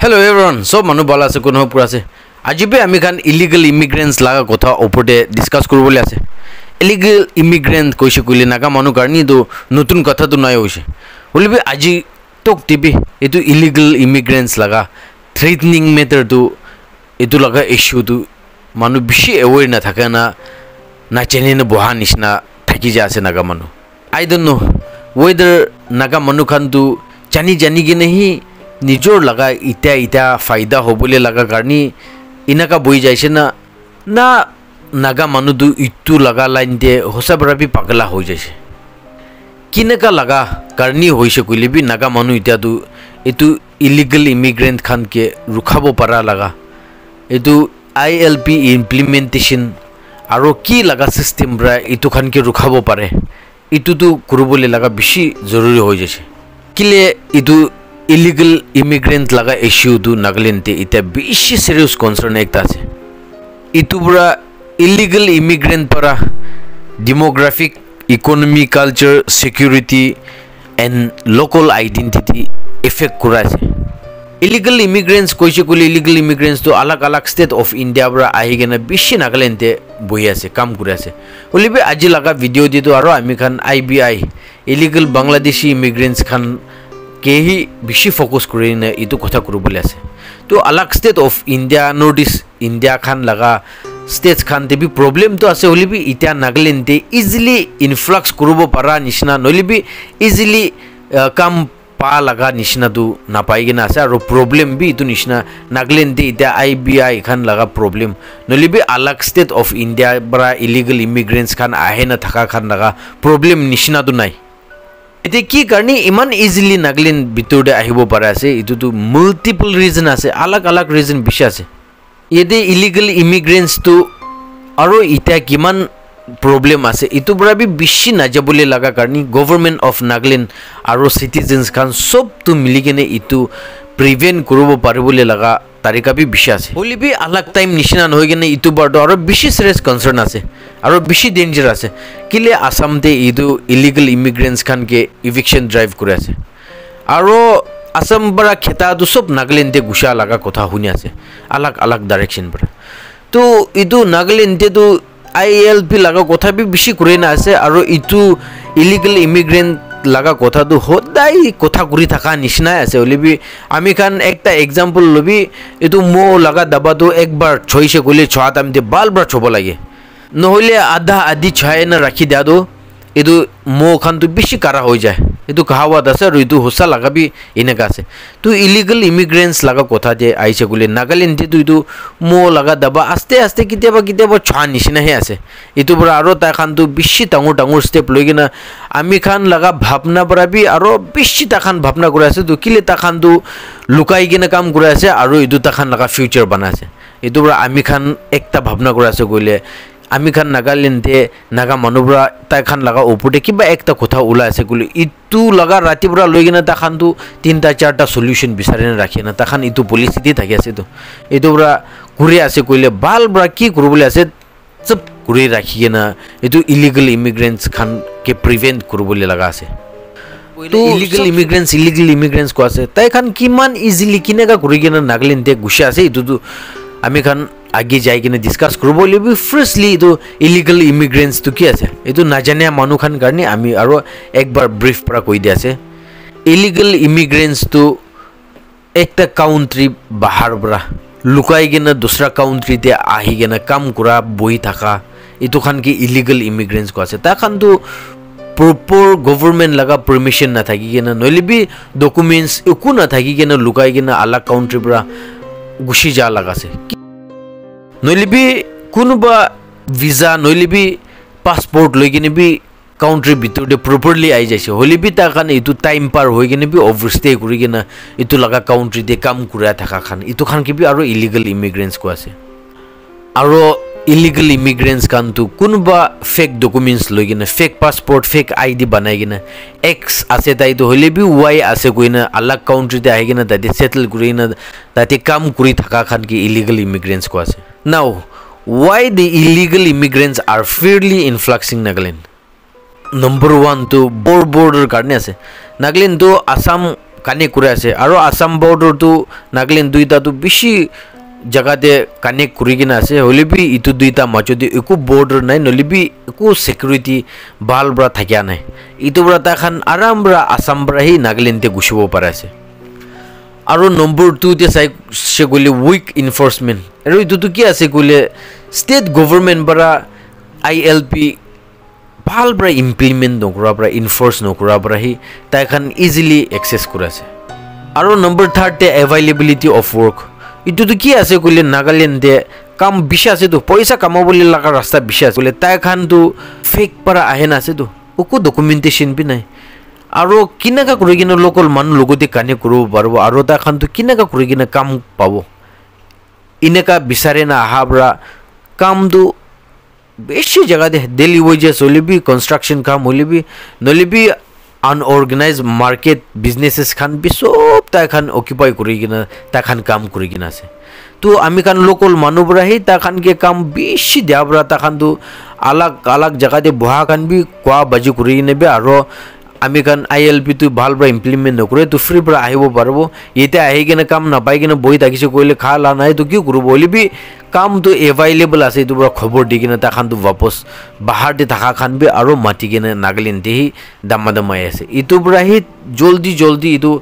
Hello everyone, so manu bala ase kono pura ase. Ajibe ami kan illegal immigrants laga kotha oporde discuss koribole ase. Illegal immigrant koise kule naga manu karni do notun kotha to nai hoise. Holibe aji tok tibi etu illegal immigrants laga threatening method to etu laga issue to manu bishi aware na thaka na chene na boha nishna thaki ja ase naga manu. I don't know whether naga manu khan tu jani ke nahi निजोर लगा इत्या इत्या फायदा हो बोले लगा करनी इनका बोई जाइसे ना नागा मनुदु इतु लगा लाइन दे होसा बरा भी पगला हो जाइसे किनका लगा करनी होइसे कोइले भी नागा मनु इत्या दु इतु इलीगल इमिग्रेंट खान के रुखाबो परा लगा इतु ILP इम्प्लीमेंटेशन आरो की लगा सिस्टम बरा इतु खान के रुखाबो पारे इतु तो कुरुबोले लगा बिशी जरूरी हो जाइसे किले इतु illegal immigrant laga issue du Nagaland te ita bishi serious concern ekta ase itu bura illegal immigrant para demographic economy culture security and local identity effect kura ase illegal immigrants koise kole illegal immigrants to alag state of India bura ahi gena bishi Nagaland te boi ase kam kura ase olibe aji laga video di to aro ami khan IBI illegal Bangladeshi immigrants khan केही बिशी focus करिने इतु कथा करबले आसे तो अलग state of India north east India Khan लगा states Khan ते भी problem तो आसे होली भी इटा नागालैंड ते इजीली इनफ्लक्स करबो पारा निशना नली भी इजीली कम पा लगा निशना दु ना पाइगेना आसे और प्रॉब्लम भी इतु निशना नागालैंड ते इटा IBI खान लगा प्रॉब्लम नली भी अलग स्टेट ऑफ इंडिया बरा इलीगल इमिग्रेंट्स खान आहे ना थका खान लगा प्रॉब्लम निशना दु नाइ एते की करनी इमान इजीली नागालैंड बितुरदे आहिबो पारा आसे इतु तो मल्टीपल रीजन आसे अलग रीजन बिशे आसे येदे इलीगल इमिग्रेंट्स तो आरो इटा किमान प्रॉब्लम आसे इतु बरा भी बिशी नाजाबले लगा करनी गवर्नमेंट ऑफ नागालैंड आरो सिटीजन्स खान सब तो मिली केने इतु प्रिवेंट करबो पारिबले लगा तारिका भी बिशे आसे होली भी अलग टाइम निशना होय केने इतु बारदो आरो बिशी सीरियस कंसर्न आसे आरो बिशी डेंजर आसे किले आसाम ते इदु इलीगल इमिग्रेंट्स खान के इविक्शन ड्राइव करे आसे आरो आसाम बरा खेता दु सब नागालैंड ते गुशा लगा कथा हुनि आसे अलग डायरेक्शन पर तो इदु नागालैंड ते तो ILP लगा कथा भी बिशी करे ना आसे आरो इतु इलीगल इमिग्रेंट लगा कथा तो होदाई कथा करि थाका निशना आसे ओले भी आमी खान एकटा एग्जांपल लबी इतु मो लगा दबा तो एक बार छोइसे कोले छात आमते बाल बार छबो लागे নহলে আধা আদি ছায় না রাখি দেয়া দো এদু মো খান তো বেশি কারা হয়ে যায় এদু কাহাওয়া দাসে আর এদু হোসা লাগাবি এনেকা আছে তো ইলিগাল ইমিগ্রেন্টস লাগা কথা যে আইছে গুলে নাগাল্যান্ড তো এদু মো লাগা দাবা আস্তে আস্তে কিতেবা ছা নিছিনা হে আছে এতু বড় আরো তা খান তো বেশি টাঙুর স্টেপ লই গিনা আমি খান লাগা ভাবনা বরাবি আরো বেশি তা খান ভাবনা করে আছে তো কিলে তা খান তো লুকাই গিনা কাম করে আছে আর এদু তা খান লাগা ফিউচার বানাছে এতু বড় আমি খান একটা ভাবনা করে আছে কইলে আমি খান নাগাল্যান্ড তে নাগা মানুবরা তাই খান লাগা ওপরে কিবা একটা কথা ওলা আছে গুলি ইতু লাগা রাতিবরা লই গিনা তা খান তো তিনটা চারটা সলিউশন বিচারে না রাখি না তা খান ইতু পলিসিটি থাকি আছে তো এতবরা ঘুরে আছে কইলে বালবরা কি করবলে আছে সব ঘুরে রাখি না এতু ইলিগাল ইমিগ্রেন্টস খান কে প্রিভেন্ট করবলে লাগা আছে তো ইলিগাল ইমিগ্রেন্টস কো আছে তাই খান কিমান ইজিলি কিনেগা ঘুরে গিনা নাগাল্যান্ড তে গুছে আছে ইতু তো আমি খান आगे जाए कि डिस्कस करबो लेबि फर्स्टली तो इलीगल इमिग्रेंट्स तो क्या है ये तो ना जाने मानु खान करनी आमी आरो एक बार ब्रीफ परा कोई दे আছে इलीगल इमिग्रेंट्स तो एकटा काउंट्री बाहर बरा लुकाई गेना दूसरा काउंट्री ते आही गेना काम करा बही थाका इतो खान की इलीगल इमिग्रेंट्स को আছে ता खान तो प्रॉपर गवर्नमेंट लगा परमिशन ना थाकी गेना नले भी डॉक्यूमेंट्स एकु ना थाकी गेना लुकाई गेना अलग काउंट्री बरा गुशी जा लगासे नइले भी कुनुबा वीजा नइले भी पासपोर्ट लगिने भी काउंट्री भितर दे प्रॉपर्ली आई जाइसे होली भी ता खान इतु टाइम पार होय गेने भी ओवरस्टे करि गेना इतु लगा काउंट्री दे काम कुरा थाका खान इतु खान के भी आरो इलीगल इमिग्रेंट्स को আছে आरो इलीगल इमिग्रेंट्स खान तो कुनुबा फेक डॉक्यूमेंट्स लगिने फेक पासपोर्ट फेक ID बनाइ गेना X আছে তাই তো হইলে भी Y আছে কইনা अलग काउंट्री दे आइ गेना তাতে সেটেল করিনা তাতে কাম করি থাকা খান কি ইলিগাল ইমিগ্রেন্টস কো আছে Now, why the illegal immigrants are fairly influxing Nagaland? Number 1 तो border करने से Nagaland तो असम কানেক্ট কৰি আছে আৰু আসাম বৰ্ডাৰটো নাগালেণ্ড দুইটাটো বেছি জাগাতে কানেক্ট কৰি কিনে আছে হ'লে বি ইটো দুইটা মাজতে একো বৰ্ডাৰ নাই নহ'লে বি একো সিকিউৰিটি ভাল পৰা থাকিয়া নাই ইটো পৰা তাখান আৰাম পৰা আসাম পৰা হি নাগালেণ্ডে গুচিব পাৰে আছে আৰু নম্বৰ 2 তে চাই গ'লে উইক এনফৰ্চমেণ্ট আৰু ইটোটো কি আছে গ'লে ষ্টেট গভৰ্ণমেণ্ট পৰা ILP ভাল পৰা ইমপ্লিমেণ্ট নকৰা পৰা এনফৰ্চ নকৰা পৰা হি তাইখান ইজিলি এক্সেছ কৰি আছে আৰু নম্বৰ 3 তে এভেইলেবিলিটি অফ ৱৰ্ক ইটোটো কি আছে গ'লে নাগালেণ্ডে কাম বেছি আছে তো পইচা কামাবলৈ লগা ৰাস্তা বেছি আছে গ'লে তাইখানটো ফেক পৰা আহে নাছে তো একো ডকুমেণ্টেশ্যন বি নাই আৰু কিনাকা কৰি কিনে লোকেল মানুহ লগতে কানেক্ট কৰিব পাৰিব আৰু তাইখানটো কিনাকা কৰি কিনে কাম পাব ইনেকা বিচাৰে না আহা পৰা কামটো বেছি জায়গাতে ডেইলি ওয়েজেস হলে বি কনস্ট্রাকশন কাম হলে বি নহলে বি আনঅর্গানাইজ মার্কেট বিজনেসেস খান বি সব তাইখান অকুপাই কৰি কিনা তাইখান কাম কৰি কিনা আছে তো আমি খান লোকাল মানুহ পৰা হি তাইখান কে কাম বেছি দিয়া পৰা তাইখানটো আলাগ আলাগ জায়গাতে বহা খান বি কোৱা বাজি কৰি কিনে বি আৰু আমি খান ILP তো ভাল পৰা ইমপ্লিমেণ্ট নকৰে তো ফ্ৰী পৰা আহিব পাৰিব এতিয়া আহি কিনে কাম নাপাই কিনে বহি থাকিছে কৰিলে খা লা নাই তো কি কৰিব হ'লে বি কাম তো এভেইলেবল আছে এইটো পৰা খবৰ দি কিনে তাখানটো বাপস বাহাৰতে থাকা খান বি আৰু মাতি কিনে নাগালেণ্ডে হি দামাই আছে ইটো পৰা হি জলদি ইটো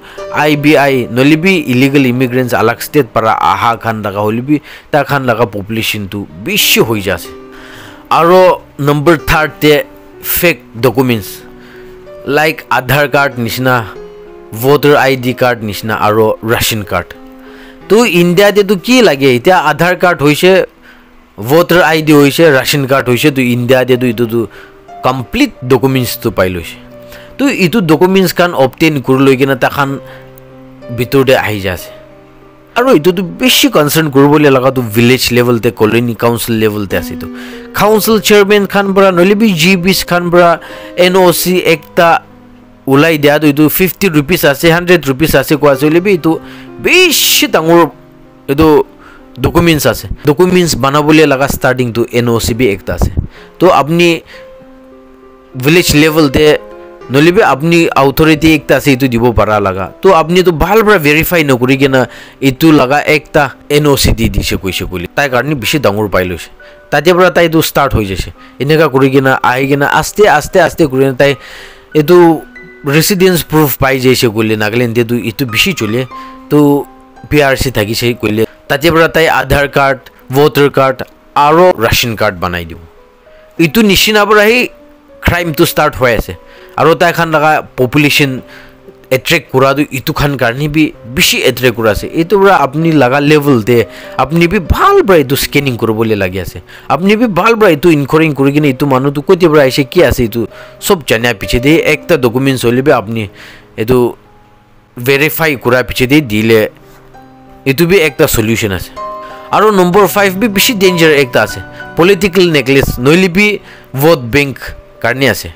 IBI নহ'লে বি ইলিগেল ইমিগ্ৰেণ্টছ আলাগ ষ্টেট পৰা আহা খান লগা হ'লে বি তাখান লগা পপুলেশ্যনটো বেছি হৈ যাছে আৰু নম্বৰ 3 তে ফেক ডকুমেণ্টছ লাইক আধাৰ কাৰ্ড নিচিনা ভোটাৰ ID কাৰ্ড নিচিনা আৰু ৰেচন কাৰ্ড তো ইণ্ডিয়াতে তো কি লাগে এতিয়া আধাৰ কাৰ্ড হৈছে ভোটাৰ ID হৈছে ৰেচন কাৰ্ড হৈছে তো ইণ্ডিয়াতে তো ইটো কমপ্লিট ডকুমেণ্টছটো পাই লৈছে তো ইটো ডকুমেণ্টছ খান অবটেইন কৰি লৈ কিনে তাখান ভিতৰতে আহি যাছে আৰু ইটোতো বেছি কনসাৰ্ন কৰিবলৈ লগাটো ভিলেজ লেভেলতে কলোনি কাউন্সিল লেভেলতে আছে তো কাউন্সিল চেয়াৰমেন খান পৰা নহ'লে বি GBs খান পৰা NOC একটা ওলাই দিয়া তো ইটো 50 rupees আছে 100 rupees আছে কোৱা চলি বি ইটো বেছি ডাঙৰ এইটো ডকুমেণ্টছ আছে ডকুমেণ্টছ বনাবলৈ লগা ষ্টাৰ্টিং তো NOC বি একটা আছে তো আপুনি ভিলেজ লেভেলতে নহ'লে বি আপুনি অথৰিটি একটা আছে এইটো দিব পাৰা লগা তো আপুনি তো ভাল পৰা ভেৰিফাই নকৰি কিনে এইটো লগা একটা NOC দি দিছে কৈছে বুলি তাই কাৰণে বেছি ডাঙৰ পাই লৈছে তাতে পৰা তাইটো ষ্টাৰ্ট হৈ যাইছে এনেকা কৰি কিনে আহি কিনে আস্তে কৰি তাই এইটো ৰেচিডেন্স প্ৰুফ পাই যাইছে কইলে নাগালেণ্ডে তো ইটো বেছি চলে তো PRC থাকিছে কইলে তাতে পৰা তাই আধাৰ কাৰ্ড ভোটাৰ কাৰ্ড আৰু ৰেচন কাৰ্ড বনাই দিব ইটো নিচিনা পৰা হি ক্ৰাইম তো ষ্টাৰ্ট হৈ আছে আৰু তাইখান লগা পপুলেশ্যন এট্ৰেক্ট কৰাটো ইটো খান কাৰণে বি বেছি এট্ৰেক্ট কৰা আছে এইটো পৰা আপুনি লগা লেভেলতে আপুনি বি ভাল পৰা এইটো স্কেনিং কৰিবলৈ লাগি আছে আপুনি বি ভাল পৰা এইটো ইনকোয়াৰিং কৰি কিনে এইটো মানুহটো ক'তে পৰা আহিছে কি আছে এইটো সব জানা পিছে দে একটা ডকুমেণ্টছ হ'লে বি আপুনি এইটো ভেৰিফাই কৰা পিছে দে দিলে এইটো বি একটা সলিউশন আছে আৰু নম্বৰ 5 বি বেছি ডেঞ্জাৰ একটা আছে পলিটিক্যাল নেকলেস নহ'লে বি ভোট বেংক কাৰণে আছে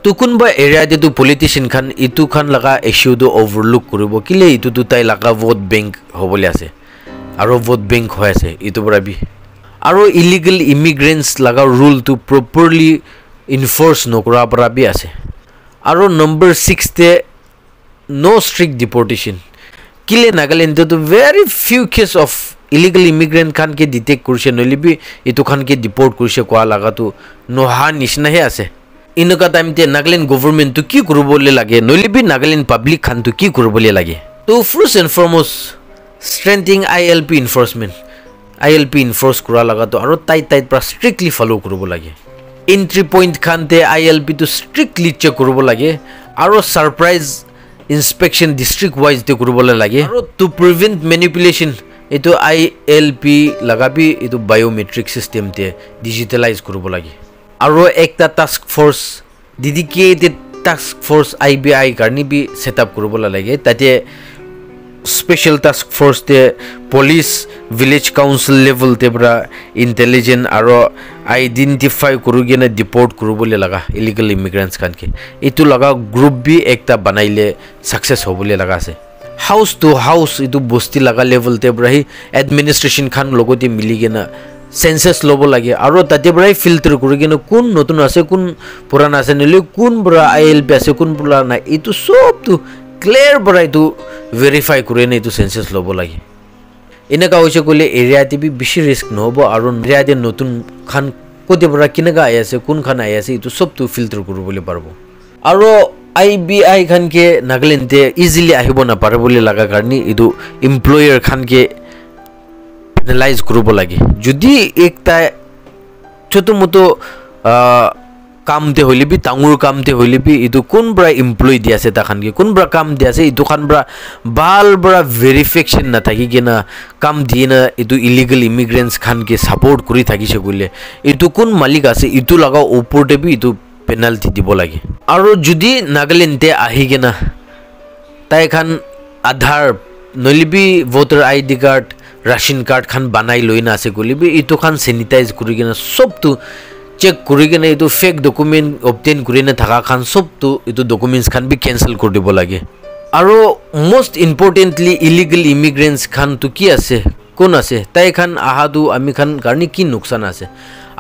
তো কোনবা এৰিয়াতে তো পলিটিচিয়ান খান ইটো খান লগা ইস্যুটো ওভাৰলুক কৰিব কিলে ইটো তো তাই লগা ভোট বেংক হ'বলৈ আছে আৰু ভোট বেংক হৈ আছে ইটো পৰা বি আৰু ইলিগেল ইমিগ্ৰেণ্টছ লগা ৰুলটো প্ৰপাৰলি ইনফৰ্চ নকৰা পৰা বি আছে আৰু নম্বৰ 6 তে নো ষ্ট্ৰিক্ট ডিপৰ্টেশ্যন কিলে নাগালেণ্ডে তো very few case of illegal immigrant খান কে ডিটেক্ট কৰিছে নহ'লে বি ইটো খান কে ডিপৰ্ট কৰিছে কোৱা লগাটো নহা নিচিনাহে আছে ইনকা টাইমতে নাগালেণ্ড গভৰ্ণমেণ্টটো কি কৰিবলৈ লাগে নহ'লে বি নাগালেণ্ড পাব্লিক খানটো কি কৰিবলৈ লাগে তো first and foremost strengthening ILP enforcement ILP enforce কৰা লগাটো আৰু টাইট পৰা ষ্ট্ৰিক্টলি ফলো কৰিব লাগে এন্ট্ৰি পইণ্ট খানতে ILP তো ষ্ট্ৰিক্টলি চেক কৰিব লাগে আৰু সাৰপ্ৰাইজ ইনস্পেকশ্যন ডিষ্ট্ৰিক্ট ৱাইজ তে কৰিবলৈ লাগে আৰু টু প্ৰিভেন্ট মেনিপুলেশ্যন এইটো ILP লগাবি এইটো বায়োমেট্ৰিক সিস্টেমতে ডিজিটেলাইজ কৰিব লাগে আৰু একটা task force dedicated task force IBI কাৰণে বি সেটআপ কৰিব লাগে তাতে স্পেশাল টাস্ক ফোৰ্স তে পুলিশ ভিলেজ কাউন্সিল লেভেল তে পৰা ইন্টেলিজেন্ট আৰু আইডেন্টিফাই কৰিগেনে ডিপোৰ্ট কৰিবলৈ লগা ইলিগেল ইমিগ্ৰেণ্টছ খানকে ইটো লগা গ্ৰুপ বি একটা বনাইলে সাকসেস হ'বলৈ লগা আছে হাউস টু হাউস ইটো বস্তি লগা লেভেল তে পৰা এডমিনিষ্ট্ৰেচন খান লগতে মিলিগেনা সেন্সাস লব লাগে আৰু তাতে পৰাই ফিল্টাৰ কৰি কিনে কোন নতুন আছে কোন পুৰানা আছে নলি কোন পৰা ILP আছে কোন পুৰা নাই ইটো সব তো ক্লিয়াৰ পৰা এইটো ভেৰিফাই কৰি নে এইটো সেন্সাস ল'ব লাগে এনেকা হৈছে কলে এৰিয়াতে বি বেছি ৰিস্ক নহব আৰু এৰিয়াতে নতুন খান কোতে পৰা কিনেকা আই আছে কোন খান আই আছে এইটো সবটো ফিল্টাৰ কৰিবলৈ পাৰব আৰু IBI খান কে নাগালেণ্ডে ইজিলি আহিব না পাৰে বুলি লাগা কাৰণে এইটো এমপ্লয়াৰ খান কে পেনালাইজ কৰিব লাগে যদি একটা ছোট মটো কামতে হইলে বি টাঙুৰ কামতে হইলে বি এইটো কোন বৰা এমপ্লয় দি আছে তাখান কে কোন বৰা কাম দি আছে এইটো খান বৰা ভাল বৰা ভেৰিফিকেশন না থাকি কিনা কাম দি না এইটো ইলিগেল ইমিগ্ৰেন্টস খান কে সাপোৰ্ট কৰি থাকিছে কইলে এইটো কোন মালিক আছে এইটো লাগা ওপৰতে বি এইটো পেনাল্টি দিব লাগে আৰু যদি নাগালেণ্ডে আহি কিনা তাই খান আধাৰ নলিবি voter ID card ration card খান বানাই লৈ না আছে কইলে এইটো খান স্যানিটাইজ কৰি কিনা সবটো চেক কৰি কিনে এইটো ফেক ডকুমেন্ট অবটেইন কৰি না থাকা খান সবটো এইটো ডকুমেন্টস খান বি ক্যান্সেল কৰি দিব লাগে আৰু মোস্ট ইম্পৰ্টেন্টলি ইলিগেল ইমিগ্ৰেন্টস খান তো কি আছে কোন আছে তাই খান আহাদু আমি খান কাৰণে কি নুকসান আছে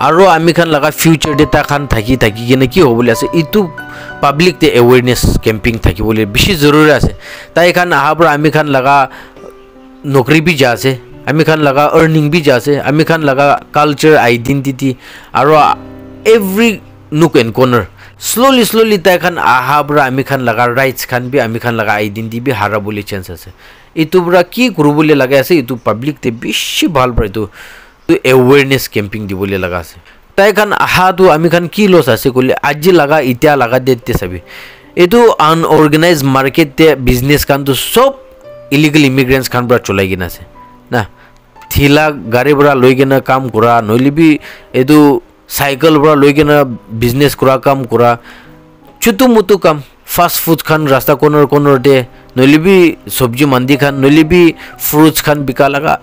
আৰু আমি খান লাগা ফিউচাৰ ডেটা খান থাকি কিনে কি হ'বলে আছে ইটো পাব্লিক তে এৱেৰনেছ কেম্পিং থাকিবলৈ বেছি জৰুৰী আছে তাই খান আহাবৰ আমি খান লাগা নকৰি বি যা আছে আমি খান লাগা আৰ্নিং বি যা আছে আমি খান লাগা কালচাৰ আইডেন্টিটি আৰু এভৰি নুক এণ্ড কৰ্নাৰ slowly তাই খান আহাবৰ আমি খান লাগা ৰাইটস খান বি আমি খান লাগা আইডেন্টিটি বি হাৰাবলৈ চান্স আছে ইটো বৰা কি কৰিবলৈ লাগে আছে ইটো পাব্লিক তে বেছি ভাল পায় তো awareness camping dibole laga ase tai khan aha tu ami khan ki loss ase kole aji laga itya laga dette sabi etu unorganized market te business khan tu sob illegal immigrants khan bra cholai gina ase na thila gari bra loi gina kam kora noilibi etu cycle bra loi gina business kora kam kora chutu mutu kam fast food khan rasta corner te noilibi sabji mandi khan noilibi fruits khan bika laga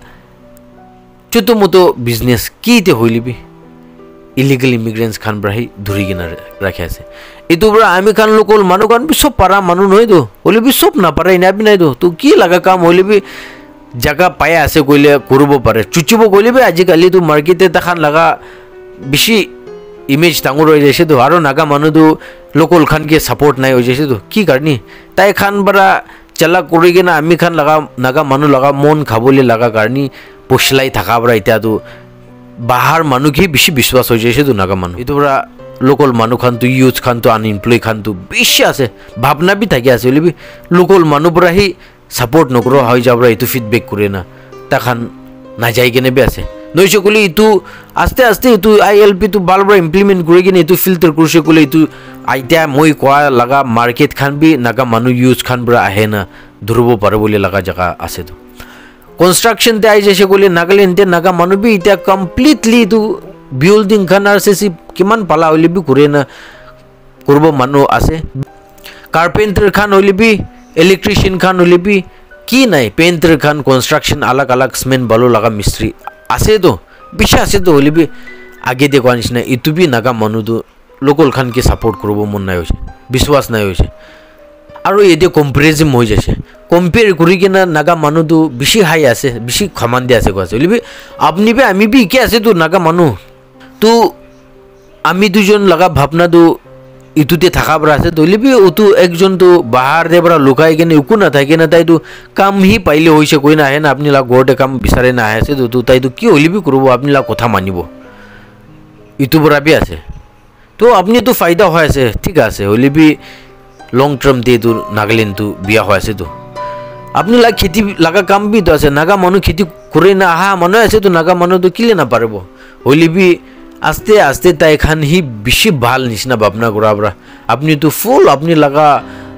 ছোট মতো business কিতে হইলিবি illegal immigrants খান ব্রাহি ধরি গিনা রাখে আছে এতো বড় আমি খান local মানু খান সব পারা মানু নই তো হলিবি সব না পারে না বি নাই তো তো কি লাগা কাম হলিবি জায়গা পায় আছে কইলে করব পারে চুচিব কইলিবি আজি কালি তো মার্কেটে তাখান লাগা বেশি ইমেজ টাঙুর হয়ে যাইছে তো আরো নাগা মানু তো লোকল খান কে সাপোর্ট নাই হয়ে যাইছে তো কি কারণে তাই খান বড় চলা করি গিনা আমি খান লাগা নাগা মানু লাগা মন খাবলে লাগা কারণে পোষলাই থাকা বড় এটা তো বাহার মানুষ কি বেশি বিশ্বাস হয়ে যাইছে তো নাগা মানুষ এটা বড় লোকাল মানুষ খান তো ইউথ খান তো আনএমপ্লয় খান তো বেশি আছে ভাবনা বি থাকি আছে বলি লোকাল মানুষ বড় হি সাপোর্ট নকরো হয় যাবরা এতো ফিডব্যাক করে না তখন না যাই কেনে বি আছে নইছে কলি ইতু আস্তে আস্তে ইতু ILP তো বালবড় ইমপ্লিমেন্ট করে কিনে ইতু ফিল্টার করছে কলি ইতু আইতা মই কোয়া লাগা মার্কেট খান বি নাগা মানুষ ইউথ খান বড় আহে না ধরব পারে বলে লাগা জায়গা আছে তো construction te ai jese kole Nagaland te naga manu bi ita completely tu building khan RCC kiman pala holi bi kure na korbo manu ase carpenter khan holi bi electrician khan holi bi ki nai painter khan construction alag cement balu laga mistri ase to bisha ase to holi bi age de koanish na itu bi naga manu tu local khan ke support korbo mon nai hoise biswas nai hoise আৰু এতে কম্পাৰিজন হৈ যাইছে compare কৰি কিনা নাগা মানুহ তো বেছি হাই আছে বেছি খমান দি আছে কৈছে লিবি আপনি বে আমি বি কি আছে তো নাগা মানুহ তো আমি দুজন লাগা ভাবনা তো ইতুতে থাকা বড় আছে তো লিবি ও তো একজন তো বাহার দে বড় লুকাই কিনে উকু না থাকে না তাই তো কাম হি পাইলে হইছে কই না হে না আপনি লাগ গড়তে কাম বিচারে না আছে তো তাই তো কি হলিবি করব আপনি লাগ কথা মানিব ইতু বড় বি আছে তো আপনি তো ফায়দা হয় আছে ঠিক আছে হলিবি long term de tu Nagaland tu biya hoy ase to apni la kheti laga kam bi to ase naga manu kheti kore na ha manu ase to naga manu to kile na parbo holi bi aste tai khan hi bishi bhal nishna babna gorabra apni to full apni laga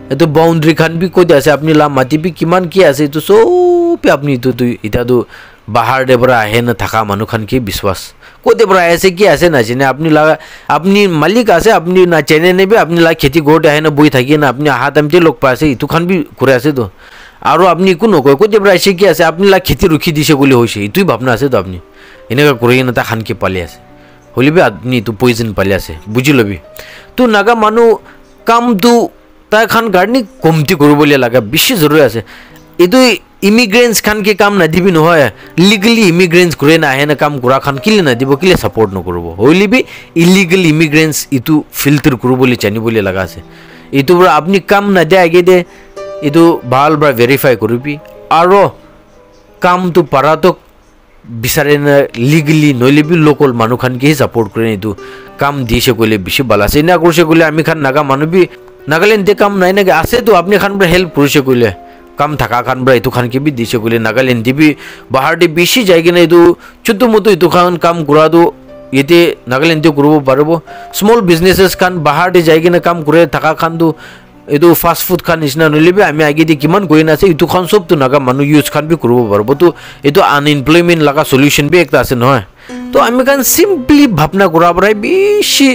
eto boundary khan bi koi ase apni la mati bi kiman ki ase to so pe apni to ita to bahar de bra ahe na thaka manu khan ki biswas কোতে বড় আছে কি আছে না চিনে আপনি লাগা আপনি মালিক আছে আপনি না চেনে নেবে আপনি লা খেতি গোট আহে না বই থাকি না আপনি হাত আমতে লোক পাছে ইতু খান বি করে আছে তো আর আপনি কোনো কয় কোতে বড় আছে কি আছে আপনি লা খেতি রুখি দিছে বলে হইছে ইতুই ভাবনা আছে তো আপনি এনেকা করে না তা খান কি পালে আছে হলিবে আপনি তো পয়জন পালে আছে বুঝি লবি তো নাগা মানু কাম তো তা খান গার্ডনি কমতি করবলে লাগা বেশি জরুরি আছে এতো ইমিগ্রেন্টস খান কে কাম না দিবি নহয় লিগালি ইমিগ্রেন্টস করে না আহে না কাম করা খান কিলে না দিব কিলে সাপোর্ট ন করব হইলিবি ইলিগাল ইমিগ্রেন্টস ইতু ফিল্টার করব বলে জানি বলে লাগা আছে ইতু বড় আপনি কাম না দে আগে দে এইটো ভাল বা ভেৰিফাই কৰিবি আৰু কামটো পাৰাটো বিচাৰে না লিগেলি নহ'লে বি লোকেল মানুহখানকেহে ছাপোৰ্ট কৰে এইটো কাম দিছে ক'লে বেছি ভাল আছে এনে কৰিছে ক'লে আমি খান নাগা মানুহ বি নাগালেণ্ডে কাম নাই নাগে আছেতো আপুনি খান পৰা হেল্প কৰিছে ক'লে কাম থাকা খান পৰা এইটো খানকে বি দিছে ক'লে নাগালেণ্ডে বি বাহিৰতে বেছি যাই কিনে এইটো ছোটো মোটো এইটো খান কাম কৰাটো ইয়াতে নাগালেণ্ডে কৰিব পাৰিব স্মল বিজনেছেছ খান বাহিৰতে যাই কিনে কাম কৰে থাকা খানটো এইটো ফাষ্ট ফুড খান নিচিনা নহ'লে বি আমি আগেদি কিমান গৈ আছে এইটো খান চবটো নাগা মানুহ ইউজ খান বি কৰিব পাৰিব তো এইটো আনএমপ্লয়মেণ্ট লগা সলিউশ্যন বি একটা আছে নহয় তো আমি খান চিম্পলি ভাৱনা কৰাৰ পৰাই বেছি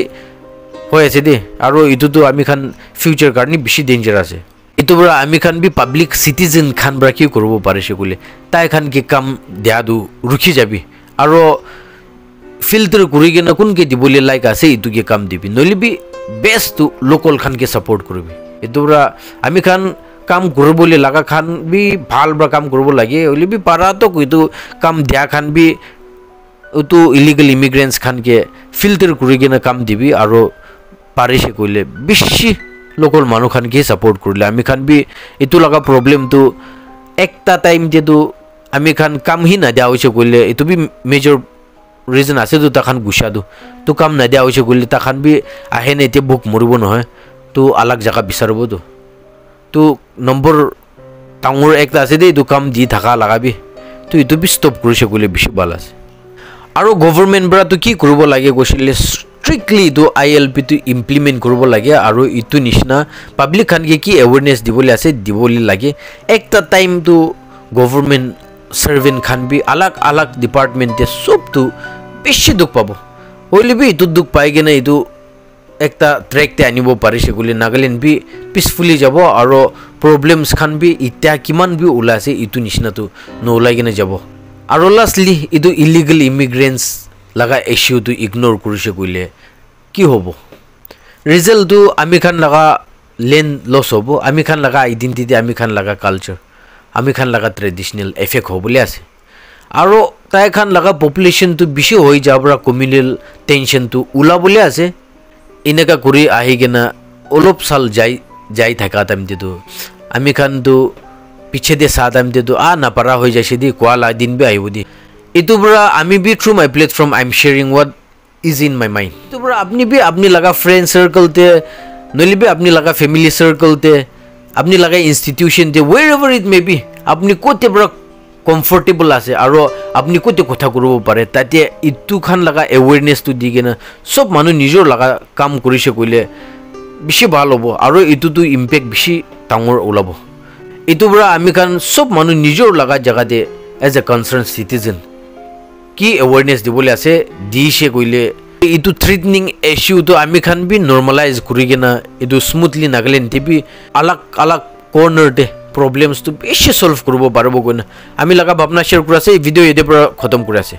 হৈ আছে দেই আৰু এইটোতো আমি খান ফিউচাৰ কাৰণে বেছি ডেঞ্জাৰ আছে এইটো পৰা আমি খান বি পাব্লিক চিটিজেন খান পৰা কি কৰিব পাৰিছে ক'লে তাই খান কি কাম দিয়াটো ৰখি যাবি আৰু ফিল্টাৰ কৰি কিনে কোনকে দিবলৈ লাইক আছে এইটোকে কাম দিবি নহ'লে বি বেষ্টটো লোকেল খানকে ছাপোৰ্ট কৰিবি এইটো পৰা আমি খান কাম কৰিবলৈ লগা খান বি ভাল বা কাম কৰিব লাগে হ'লে বি পাৰাটো এইটো কাম দিয়া খান বি এইটো ইলিগেল ইমিগ্ৰেণ্টছ খানকে ফিল্টাৰ কৰি কিনে কাম দিবি আৰু পাৰিছে ক'লে বেছি লোকেল মানুহখানকে ছাপোৰ্ট কৰিলে আমি খান বি এইটো লগা প্ৰব্লেমটো একটা টাইম যিহেতু আমি খান কামহি নাদিয়া হৈছে ক'লে এইটো বি মেজৰ ৰিজন আছেতো তাখান গুচাটো তো কাম নাদিয়া হৈছে ক'লে তাখান বি আহে নে এতিয়া ভোক মৰিব নহয় তো আলাগ জেগা বিচাৰিবতো তো নম্বৰ ডাঙৰ একটা আছে দেই এইটো কাম দি থকা লগাবি তো এইটো বি ষ্টপ কৰিছে ক'লে বেছি ভাল আছে আৰু গভৰ্ণমেণ্ট পৰাতো কি কৰিব লাগে কৈছিলে ষ্ট্ৰিক্টলি এইটো ILPটো ইমপ্লিমেণ্ট কৰিব লাগে আৰু এইটো নিচিনা পাব্লিক খানকে কি এৱেৰনেছ দিবলৈ আছে দিবলৈ লাগে একটা টাইমটো গভৰ্ণমেণ্ট চাৰ্ভেণ্ট খান বি আলাগ আলাগ ডিপাৰ্টমেণ্টে চবটো বেছি দুখ পাব হ'লে বি এইটো দুখ পাই কিনে এইটো একটা ট্ৰেকতে আনিব পাৰিছে ক'লে নাগালেণ্ড বি পিছফুলি যাব আৰু প্ৰব্লেমছ খান বি এতিয়া কিমান বি ওলাইছে এইটো নিচিনাটো নোলাই কিনে যাব আৰু লাষ্টলি এইটো ইলিগেল ইমিগ্ৰেণ্টছ লগা ইছ্যুটো ইগন'ৰ কৰিছে ক'লে কি হ'ব ৰিজাল্টটো আমি খান লগা লেণ্ড লছ হ'ব আমি খান লগা আইডেণ্টিটি আমি খান লগা কালচাৰ আমি খান লগা ট্ৰেডিশ্যনেল এফেক্ট হ'বলৈ আছে আৰু তাই খান লগা পপুলেশ্যনটো বেছি হৈ যাব পৰা কমিউনেল টেনশ্যনটো ওলাবলৈ আছে এনেকুৱা কৰি আহি কিনে অলপ চাল যাই থকা টাইমতেতো আমি খানতো পিছেদি চাহ টাইমতেতো নাপাৰা হৈ যাইছে দেই কোৱা দিন বি আহিব দেই এইটো পৰা আমি বি through my platform I am sharing what is in my mind এইটো পৰা আপুনি বি আপুনি লগা ফ্ৰেণ্ড চাৰ্কলতে নহ'লে বি আপুনি লগা ফেমিলি চাৰ্কলতে আপুনি লগা ইনষ্টিটিউশ্যনতে ৱেৰ এভাৰ ইট মে বি আপুনি ক'তে পৰা কমফৰ্টেবল আছে আৰু আপুনি ক'তে কথা কৰিব পাৰে তাতে এইটো খান লগা এৱেৰনেছটো দি কিনে চব মানুহ নিজৰ লগা কাম কৰিছে ক'লে বেছি ভাল হ'ব আৰু এইটোতো ইম্পেক্ট বেছি ডাঙৰ ওলাব এইটো পৰা আমি খান চব মানুহ নিজৰ লগা জেগাতে এজ এ কনচাৰ্ণ চিটিজেন কি এৱেৰনেছ দিবলৈ আছে দিছে ক'লে এইটো থ্ৰেটনিং ইছ্যুটো আমি খান বি নৰ্মেলাইজ কৰি কিনে এইটো স্মুথলি নাগালেণ্ডে বি আলাগ আলাগ কৰ্ণাৰতে প্ৰব্লেমছটো বেছি ছল্ভ কৰিব পাৰিব কিনে আমি লগা ভাৱনা শ্বেয়াৰ কৰি আছে এই ভিডিঅ' ইয়াতে পৰা খতম কৰি আছে